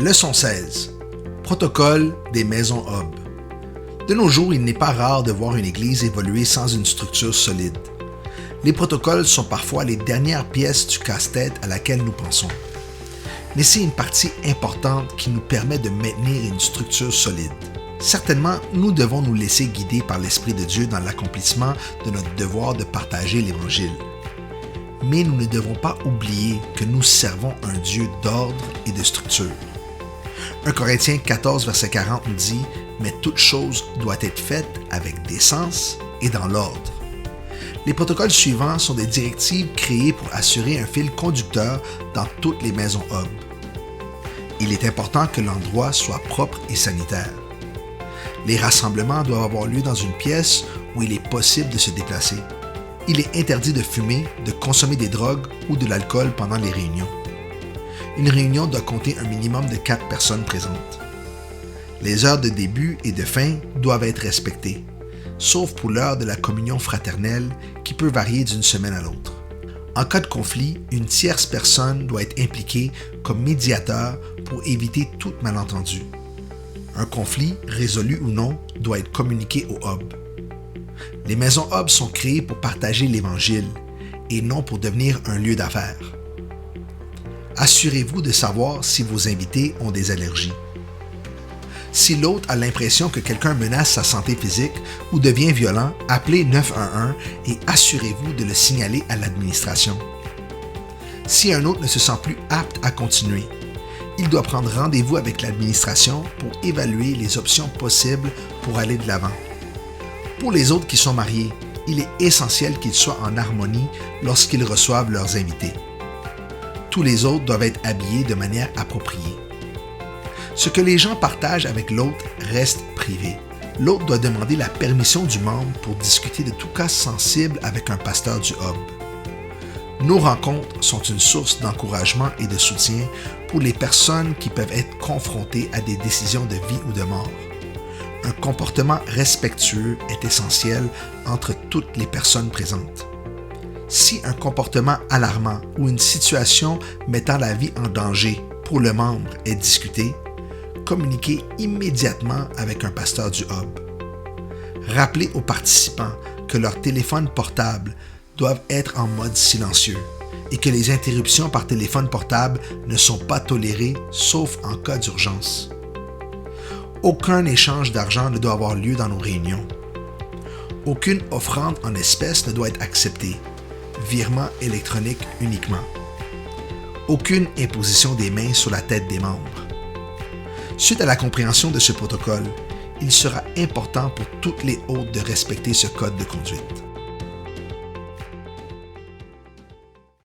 Leçon 16. Protocole des maisons hub. De nos jours, il n'est pas rare de voir une église évoluer sans une structure solide. Les protocoles sont parfois les dernières pièces du casse-tête à laquelle nous pensons. Mais c'est une partie importante qui nous permet de maintenir une structure solide. Certainement, nous devons nous laisser guider par l'Esprit de Dieu dans l'accomplissement de notre devoir de partager l'Évangile. Mais nous ne devons pas oublier que nous servons un Dieu d'ordre et de structure. 1 Corinthiens 14, verset 40 nous dit « Mais toute chose doit être faite avec décence et dans l'ordre. » Les protocoles suivants sont des directives créées pour assurer un fil conducteur dans toutes les maisons hub. Il est important que l'endroit soit propre et sanitaire. Les rassemblements doivent avoir lieu dans une pièce où il est possible de se déplacer. Il est interdit de fumer, de consommer des drogues ou de l'alcool pendant les réunions. Une réunion doit compter un minimum de 4 personnes présentes. Les heures de début et de fin doivent être respectées, sauf pour l'heure de la communion fraternelle qui peut varier d'une semaine à l'autre. En cas de conflit, une tierce personne doit être impliquée comme médiateur pour éviter tout malentendu. Un conflit, résolu ou non, doit être communiqué au hub. Les maisons hub sont créées pour partager l'Évangile et non pour devenir un lieu d'affaires. Assurez-vous de savoir si vos invités ont des allergies. Si l'hôte a l'impression que quelqu'un menace sa santé physique ou devient violent, appelez 911 et assurez-vous de le signaler à l'administration. Si un hôte ne se sent plus apte à continuer, il doit prendre rendez-vous avec l'administration pour évaluer les options possibles pour aller de l'avant. Pour les hôtes qui sont mariés, il est essentiel qu'ils soient en harmonie lorsqu'ils reçoivent leurs invités. Tous les hôtes doivent être habillés de manière appropriée. Ce que les gens partagent avec l'hôte reste privé. L'hôte doit demander la permission du membre pour discuter de tout cas sensible avec un pasteur du hub. Nos rencontres sont une source d'encouragement et de soutien pour les personnes qui peuvent être confrontées à des décisions de vie ou de mort. Un comportement respectueux est essentiel entre toutes les personnes présentes. Si un comportement alarmant ou une situation mettant la vie en danger pour le membre est discuté, communiquez immédiatement avec un pasteur du hub. Rappelez aux participants que leurs téléphones portables doivent être en mode silencieux et que les interruptions par téléphone portable ne sont pas tolérées sauf en cas d'urgence. Aucun échange d'argent ne doit avoir lieu dans nos réunions. Aucune offrande en espèces ne doit être acceptée. Virement électronique uniquement. Aucune imposition des mains sur la tête des membres. Suite à la compréhension de ce protocole, il sera important pour toutes les hôtes de respecter ce code de conduite.